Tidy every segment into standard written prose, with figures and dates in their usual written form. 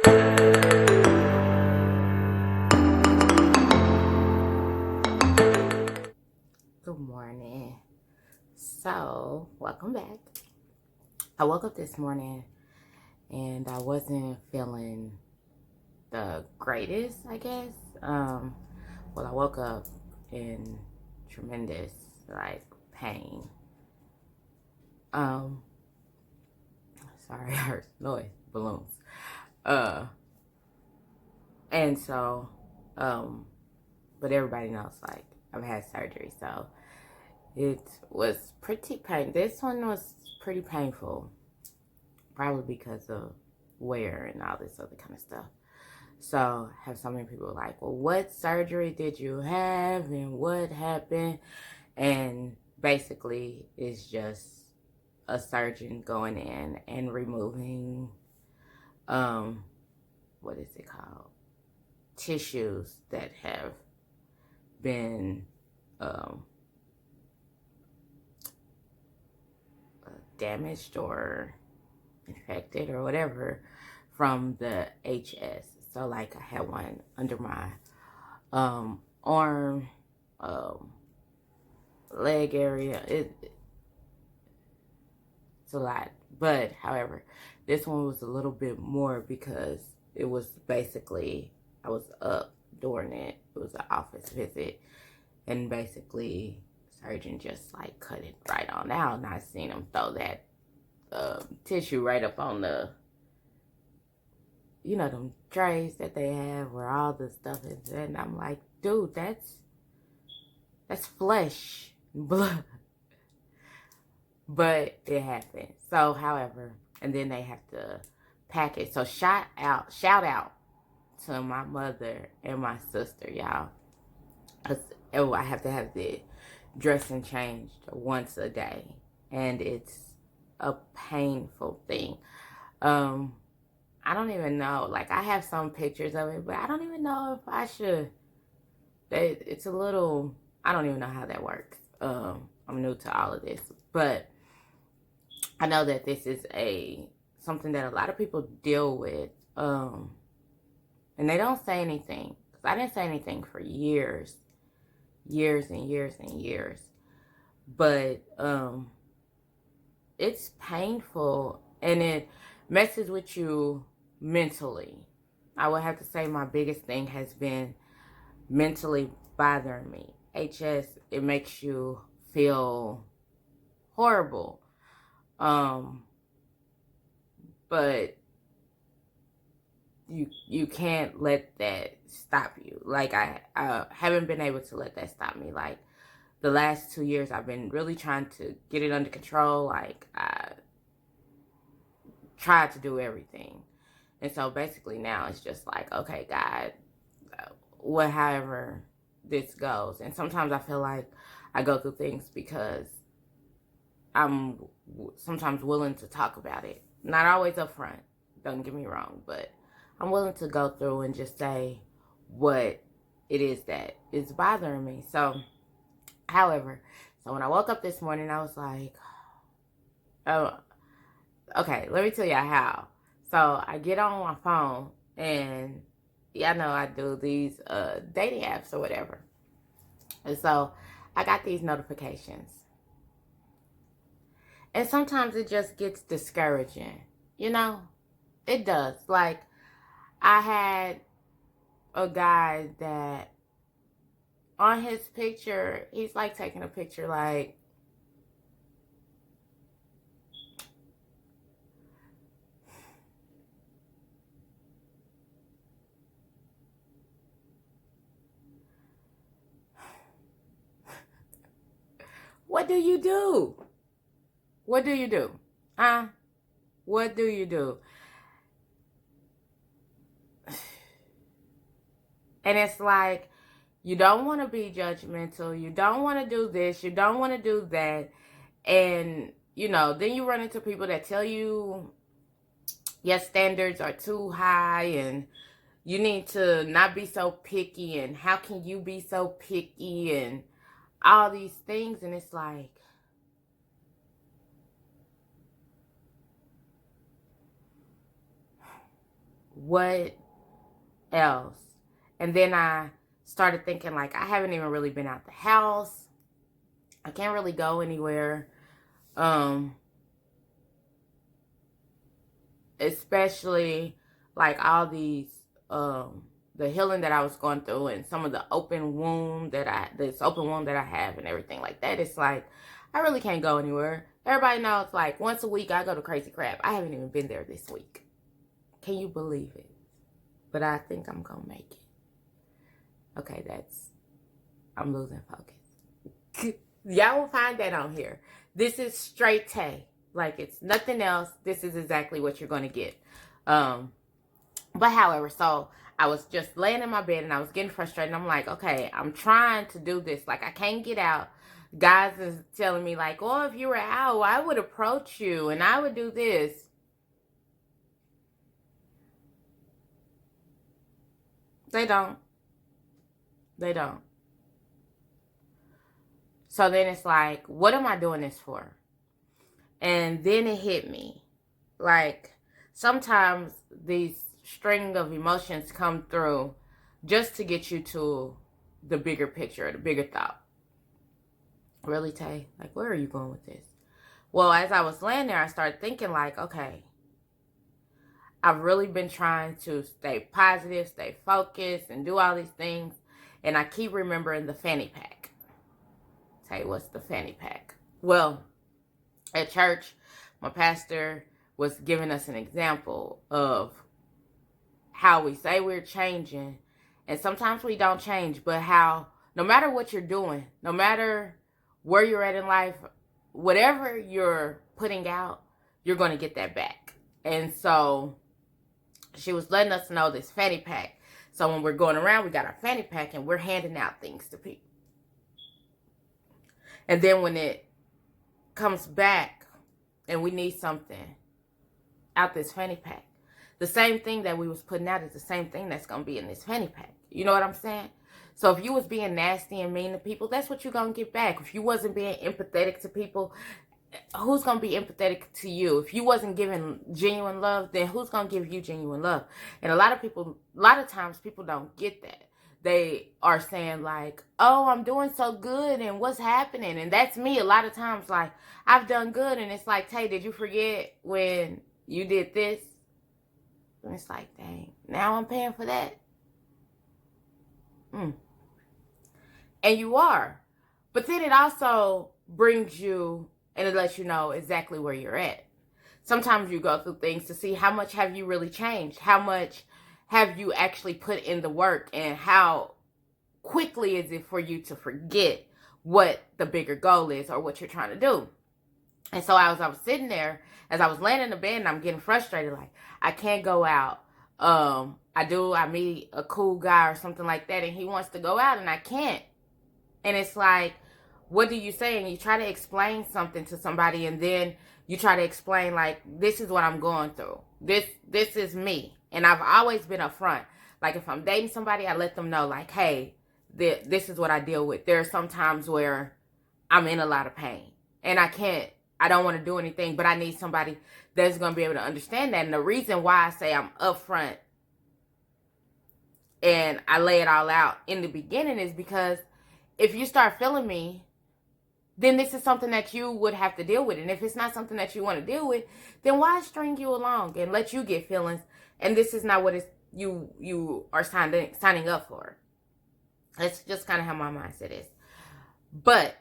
Good morning. So, welcome back. I woke up this morning and I wasn't feeling the greatest, I guess. Well, I woke up in tremendous, pain. Sorry, I heard noise, balloons. And so, but everybody knows, I've had surgery, so it was pretty painful. This one was pretty painful, probably because of wear and all this other kind of stuff. So, have so many people like, well, what surgery did you have and what happened? And basically, it's just a surgeon going in and removing, what is it called? Tissues that have been damaged or infected or whatever from the HS. So like I had one under my arm, leg area. It's a lot. But however, this one was a little bit more because it was basically, I was up during it. It was an office visit. And basically, surgeon just cut it right on out. And I seen him throw that tissue right up on the, them trays that they have where all the stuff is. And I'm like, dude, that's flesh, blood. But it happened. So, however, and then they have to pack it. So shout out to my mother and my sister, y'all. I have to have the dressing changed once a day. And it's a painful thing. I don't even know. I have some pictures of it, but I don't even know if I should. It's a little, I don't even know how that works. I'm new to all of this. But I know that this is something that a lot of people deal with. And they don't say anything. Because I didn't say anything for years. Years and years and years. But it's painful. And it messes with you mentally. I would have to say my biggest thing has been mentally bothering me. HS, it makes you feel horrible. But you can't let that stop you. I haven't been able to let that stop me. The last 2 years, I've been really trying to get it under control. I tried to do everything. And so basically now it's just okay, God, however this goes. And sometimes I feel like I go through things because I'm sometimes willing to talk about it. Not always up front, don't get me wrong, but I'm willing to go through and just say what it is that is bothering me. So, however, so when I woke up this morning, I was like, oh, okay, let me tell you how. So I get on my phone and y'all know I do these dating apps or whatever. And so I got these notifications. And sometimes it just gets discouraging. It does. I had a guy that on his picture, he's taking a picture what do you do? What do you do? What do you do? And it's you don't want to be judgmental. You don't want to do this. You don't want to do that. And, then you run into people that tell you your standards are too high and you need to not be so picky. And how can you be so picky and all these things? And it's what else? And then I started thinking, like, I haven't even really been out the house. I can't really go anywhere. Especially like all these the healing that I was going through and some of the open wound that I have and everything like that. It's like I really can't go anywhere. Everybody knows, like, once a week I go to Crazy Crab. I haven't even been there this week. Can you believe it? But I think I'm gonna make it. Okay, I'm losing focus. Y'all will find that on here. This is straight Tay. Like, it's nothing else. This is exactly what you're going to get. But however, so I was just laying in my bed and I was getting frustrated. I'm like, okay, I'm trying to do this. Like, I can't get out. Guys is telling me, like, oh, if you were out, I would approach you and I would do this. They don't. They don't. So then it's like, what am I doing this for? And then it hit me. Like, sometimes these string of emotions come through just to get you to the bigger picture, the bigger thought. Really, Tay? Like, where are you going with this? Well, as I was laying there, I started thinking, like, okay, I've really been trying to stay positive, stay focused, and do all these things. And I keep remembering the fanny pack. Tay, what's the fanny pack? Well, at church, my pastor was giving us an example of how we say we're changing, and sometimes we don't change, but how no matter what you're doing, no matter where you're at in life, whatever you're putting out, you're going to get that back. And so she was letting us know this fanny pack. So when we're going around, we got our fanny pack and we're handing out things to people. And then when it comes back and we need something out this fanny pack, the same thing that we was putting out is the same thing that's going to be in this fanny pack. You know what I'm saying? So if you was being nasty and mean to people, that's what you're going to get back. If you wasn't being empathetic to people, who's going to be empathetic to you? If you wasn't giving genuine love, then who's going to give you genuine love? And a lot of times people don't get that. They are saying, like, oh, I'm doing so good and what's happening? And that's me a lot of times. Like, I've done good and it's like, Tay, did you forget when you did this? And it's like, dang, now I'm paying for that. And you are. But then it also brings you and it lets you know exactly where you're at. Sometimes you go through things to see how much have you really changed? How much have you actually put in the work? And how quickly is it for you to forget what the bigger goal is or what you're trying to do? And so I was sitting there as I was laying in the bed and I'm getting frustrated. Like, I can't go out. I meet a cool guy or something like that and he wants to go out and I can't. And it's like, what do you say? And you try to explain something to somebody and then you try to explain, like, this is what I'm going through. This is me. And I've always been upfront. Like, if I'm dating somebody, I let them know, like, hey, this is what I deal with. There are some times where I'm in a lot of pain and I don't want to do anything, but I need somebody that's going to be able to understand that. And the reason why I say I'm upfront and I lay it all out in the beginning is because if you start feeling me, then this is something that you would have to deal with. And if it's not something that you want to deal with, then why string you along and let you get feelings? And this is not what you are signing up for. That's just kind of how my mindset is. But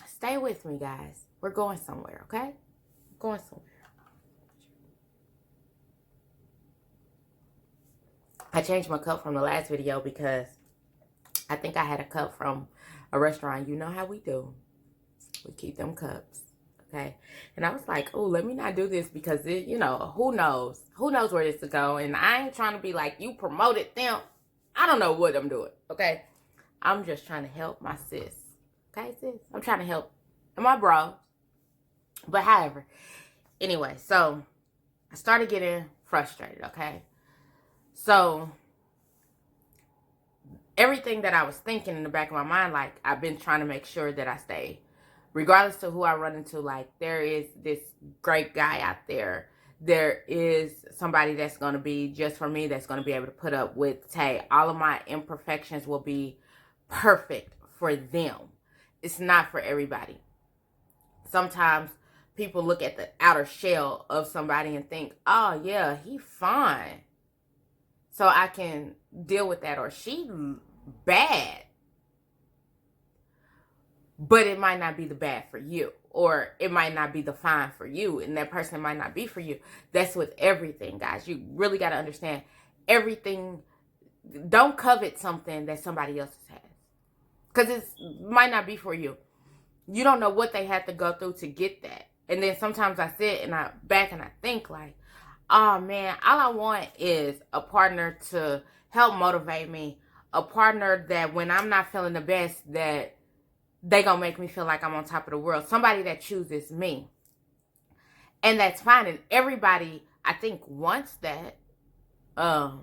stay with me, guys. We're going somewhere, okay? We're going somewhere. I changed my cup from the last video because I think I had a cup from a restaurant. You know how we do. We keep them cups, okay? And I was like, oh, let me not do this because, who knows? Who knows where this is going? And I ain't trying to be like, you promoted them. I don't know what I'm doing, okay? I'm just trying to help my sis, okay, sis? I'm trying to help my bro. But however, anyway, so I started getting frustrated, okay? So everything that I was thinking in the back of my mind, like, I've been trying to make sure that I stay, regardless of who I run into, like, there is this great guy out there There is somebody that's going to be just for me, that's going to be able to put up with Tay. All of my imperfections will be perfect for them. It's not for everybody. Sometimes people look at the outer shell of somebody and think, oh yeah, he fine, so I can deal with that, or she bad. But it might not be the bad for you, or it might not be the fine for you, and that person might not be for you. That's with everything, guys. You really got to understand everything. Don't covet something that somebody else has, because it might not be for you. You don't know what they had to go through to get that. And then sometimes I sit and I think like, oh man, all I want is a partner to help motivate me, a partner that when I'm not feeling the best, that they gonna make me feel like I'm on top of the world. Somebody that chooses me. And that's fine. And everybody, I think, wants that. But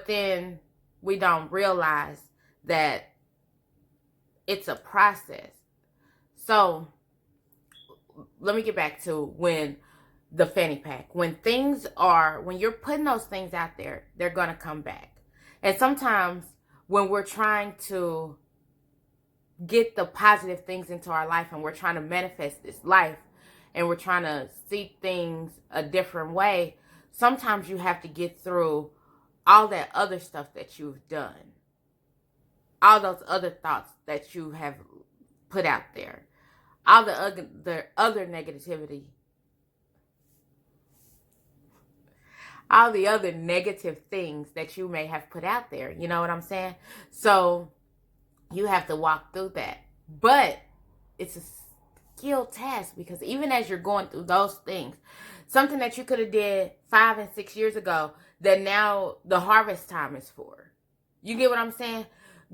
then we don't realize that it's a process. So let me get back to when the fanny pack. When you're putting those things out there, they're gonna come back. And sometimes when we're trying to get the positive things into our life and we're trying to manifest this life and we're trying to see things a different way, sometimes you have to get through all that other stuff that you've done, all those other thoughts that you have put out there, all the other negativity, all the other negative things that you may have put out there. You know what I'm saying? So you have to walk through that. But it's a skill task, because even as you're going through those things, something that you could have did 5 and 6 years ago, that now the harvest time is for. You get what I'm saying?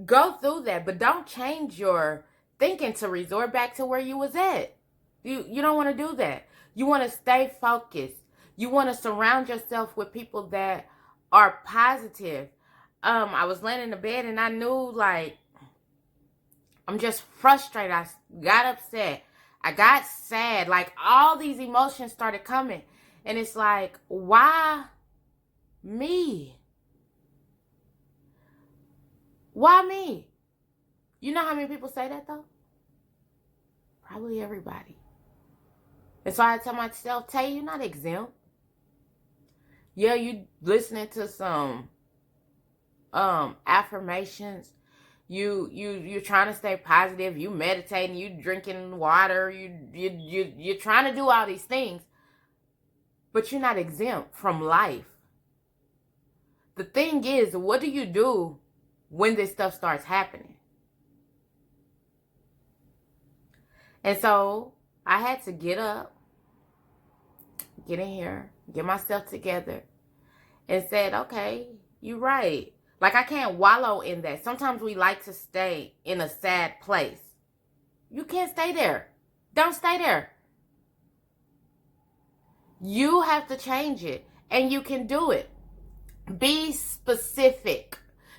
Go through that, but don't change your thinking to resort back to where you was at. You don't want to do that. You want to stay focused. You want to surround yourself with people that are positive. I was laying in the bed and I knew, like, I'm just frustrated. I got upset. I got sad. Like, all these emotions started coming. And it's like, why me? Why me? You know how many people say that, though? Probably everybody. And so I tell myself, Tay, you're not exempt. Yeah, you listening to some affirmations. You're trying to stay positive. You meditating. You drinking water. You're trying to do all these things, but you're not exempt from life. The thing is, what do you do when this stuff starts happening? And so I had to get up, get in here, get myself together, and said, okay, you're right. Like, I can't wallow in that. Sometimes we like to stay in a sad place. You can't stay there. Don't stay there. You have to change it, and you can do it. Be specific.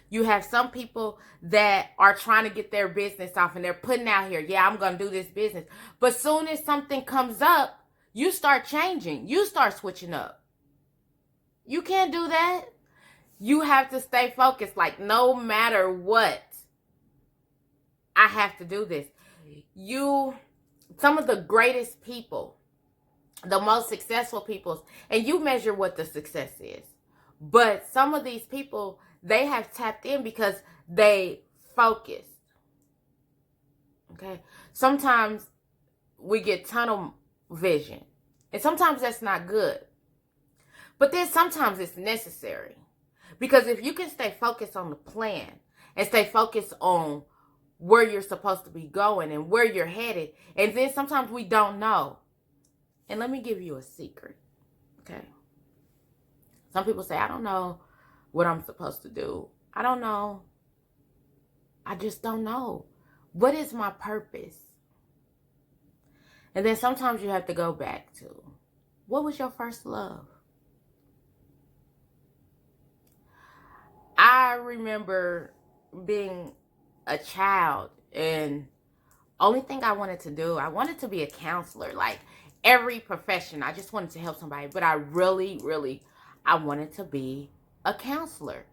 You have some people that are trying to get their business off, and they're putting out here, yeah, I'm going to do this business. But soon as something comes up, you start changing. You start switching up. You can't do that. You have to stay focused. Like, no matter what, I have to do this. Some of the greatest people, the most successful people, and you measure what the success is. But some of these people, they have tapped in because they focused. Okay? Sometimes we get tunnel vision. And sometimes that's not good. But then sometimes it's necessary. Because if you can stay focused on the plan and stay focused on where you're supposed to be going and where you're headed, and then sometimes we don't know. And let me give you a secret. Okay? Some people say, I don't know what I'm supposed to do. I don't know. I just don't know. What is my purpose? And then sometimes you have to go back to, what was your first love? I remember being a child, and only thing I wanted to do, I wanted to be a counselor. Like, every profession. I just wanted to help somebody, but I really, really, I wanted to be a counselor.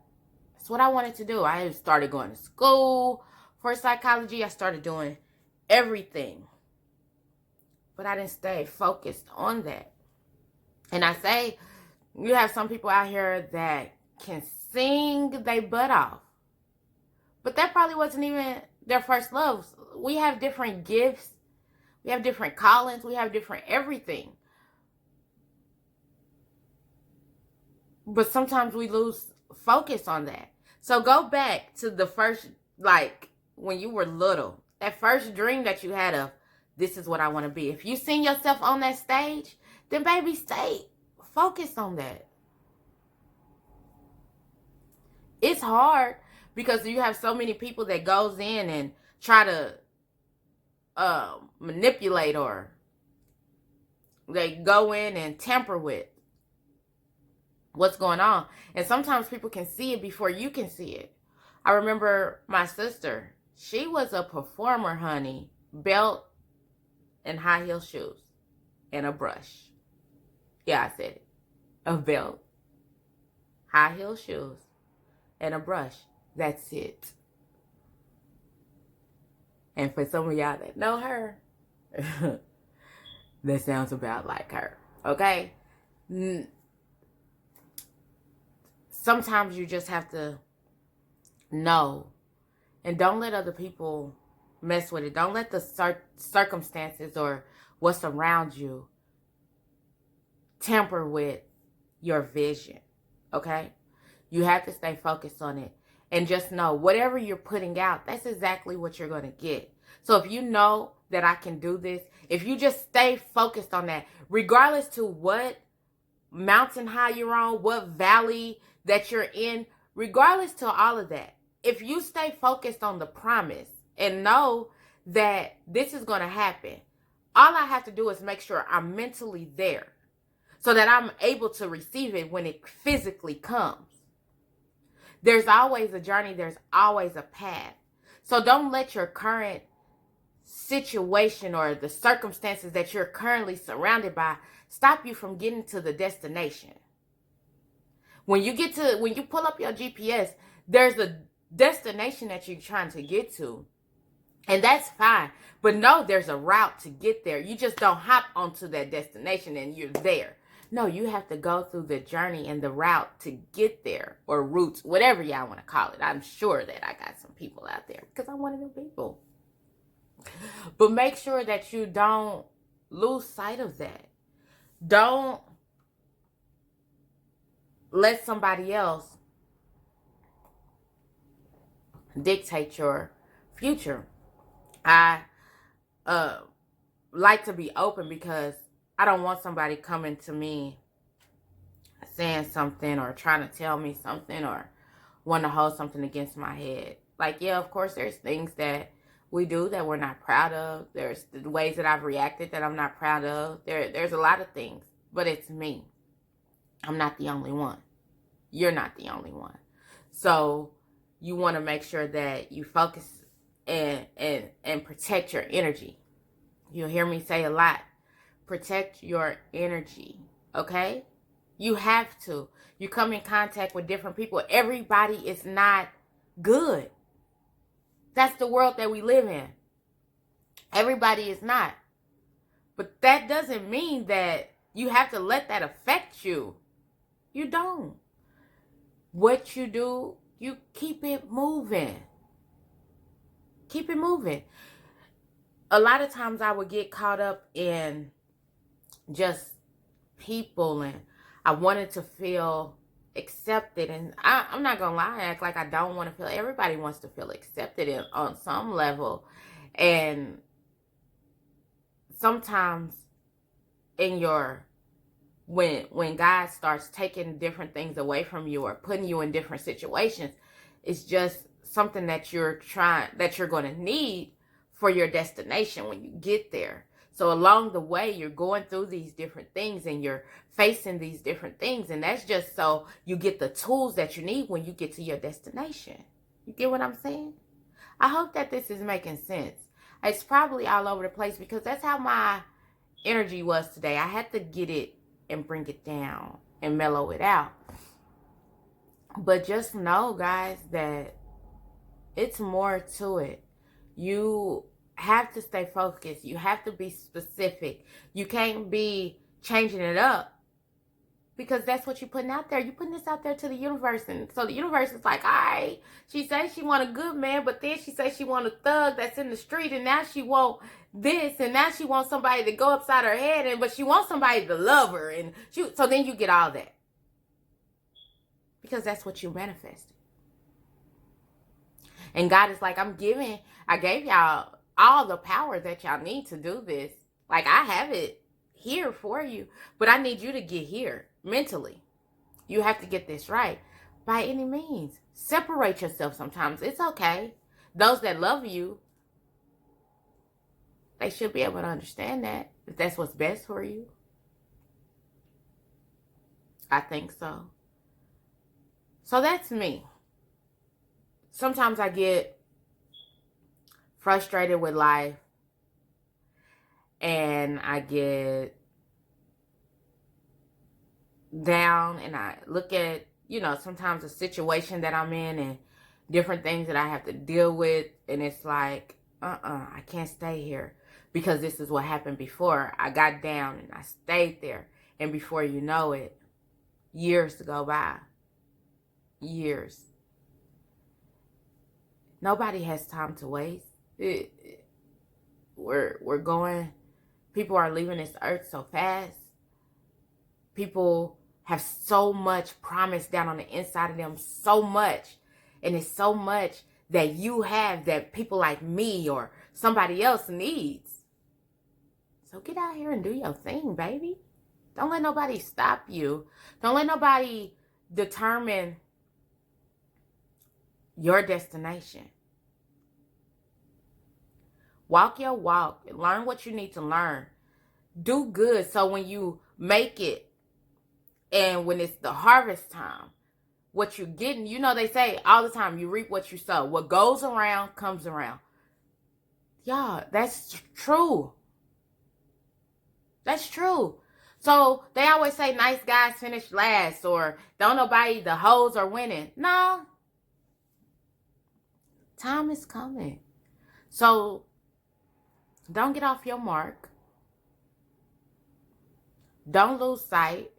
That's what I wanted to do. I started going to school for psychology. I started doing everything, but I didn't stay focused on that. And I say, you have some people out here that can sing their butt off, but that probably wasn't even their first love. We have different gifts. We have different callings. We have different everything. But sometimes we lose focus on that. So go back to the first, like when you were little, that first dream that you had of, this is what I want to be. If you seen yourself on that stage, then baby, stay focused on that. It's hard because you have so many people that goes in and try to manipulate, or they go in and tamper with what's going on. And sometimes people can see it before you can see it. I remember my sister. She was a performer, honey. Belt and high heel shoes and a brush. Yeah, I said it. A belt, high heel shoes, and a brush. That's it. And for some of y'all that know her, that sounds about like her. Okay? Sometimes you just have to know, and don't let other people mess with it. Don't let the circumstances or what's around you tamper with your vision. Okay? You have to stay focused on it. And just know, whatever you're putting out, that's exactly what you're going to get. So if you know that I can do this, if you just stay focused on that, regardless to what mountain high you're on, what valley that you're in, regardless to all of that, if you stay focused on the promise and know that this is going to happen, all I have to do is make sure I'm mentally there so that I'm able to receive it when it physically comes. There's always a journey. There's always a path. So don't let your current situation or the circumstances that you're currently surrounded by stop you from getting to the destination. When you pull up your GPS, there's a destination that you're trying to get to. And that's fine. But no, there's a route to get there. You just don't hop onto that destination and you're there. No, you have to go through the journey and the route to get there, or routes, whatever y'all want to call it. I'm sure that I got some people out there because I'm one of them people. But make sure that you don't lose sight of that. Don't let somebody else dictate your future. I like to be open because I don't want somebody coming to me saying something or trying to tell me something or want to hold something against my head. Like, yeah, of course, there's things that we do that we're not proud of. There's the ways that I've reacted that I'm not proud of. There's a lot of things, but it's me. I'm not the only one. You're not the only one. So you want to make sure that you focus and protect your energy. You'll hear me say a lot. Protect your energy, okay? You have to. You come in contact with different people. Everybody is not good. That's the world that we live in. Everybody is not. But that doesn't mean that you have to let that affect you. You don't. What you do, you keep it moving. Keep it moving. A lot of times I would get caught up in just people, and I wanted to feel accepted. And I'm not gonna lie, I act like I don't want to feel. Everybody wants to feel accepted on some level. And sometimes in your when God starts taking different things away from you or putting you in different situations, it's just something that you're going to need for your destination when you get there. So along the way, you're going through these different things and you're facing these different things. And that's just so you get the tools that you need when you get to your destination. You get what I'm saying? I hope that this is making sense. It's probably all over the place because that's how my energy was today. I had to get it and bring it down and mellow it out. But just know, guys, that it's more to it. You have to stay focused. You have to be specific. You can't be changing it up, because that's what you're putting out there. You're putting this out there to the universe. And so the universe is like, all right, she says she want a good man, but then she says she want a thug that's in the street, and now she want this, and now she wants somebody to go upside her head, but she wants somebody to love her. And so then you get all that, because that's what you manifested. And God is like, I gave y'all all the power that y'all need to do this. Like, I have it here for you, but I need you to get here mentally. You have to get this right by any means. Separate yourself sometimes. It's okay. Those that love you, they should be able to understand that, if that's what's best for you. I think so. So that's me. Sometimes I get frustrated with life, and I get down, and I look at, sometimes a situation that I'm in and different things that I have to deal with, and it's like, I can't stay here, because this is what happened before. I got down and I stayed there, and before you know it, years go by. Years. Nobody has time to waste. We're going. People are leaving this earth so fast. People have so much promise down on the inside of them, so much. And it's so much that you have that people like me or somebody else needs. So get out here and do your thing, baby. Don't let nobody stop you. Don't let nobody determine your destination. Walk your walk. Learn what you need to learn. Do good, so when you make it, and when it's the harvest time, what you're getting, they say all the time, you reap what you sow. What goes around comes around. Y'all, that's true. That's true. So they always say nice guys finish last, or don't nobody, the hoes are winning. No. Time is coming. So don't get off your mark. Don't lose sight.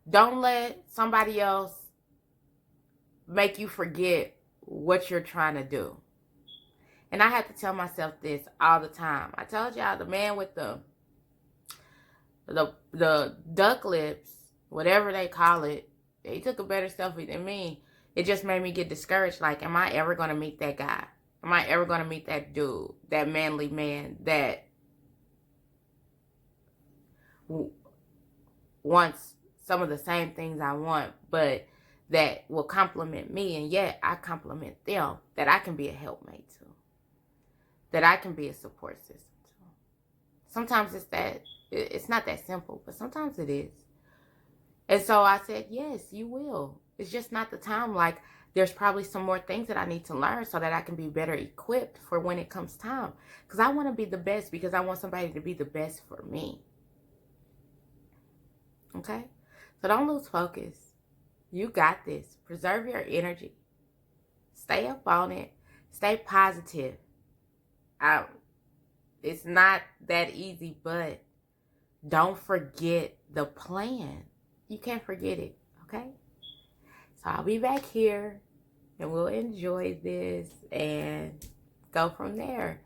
Don't let somebody else make you forget what you're trying to do. And I have to tell myself this all the time. I told y'all, the man with the duck lips, whatever they call it, he took a better selfie than me. It just made me get discouraged. Like, am I ever going to meet that guy? Am I ever going to meet that dude, that manly man that wants some of the same things I want, but that will compliment me, and yet I compliment them, that I can be a helpmate to, that I can be a support system to. Sometimes it's not that simple, but sometimes it is. And so I said, yes, you will. It's just not the time. Like, there's probably some more things that I need to learn so that I can be better equipped for when it comes time. Because I want to be the best, because I want somebody to be the best for me. Okay? So don't lose focus. You got this. Preserve your energy. Stay up on it. Stay positive. It's not that easy, but don't forget the plan. You can't forget it, okay? So I'll be back here, and we'll enjoy this and go from there.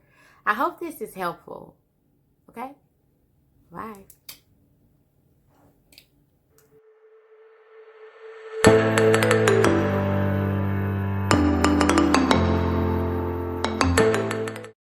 I hope this is helpful, okay? Bye.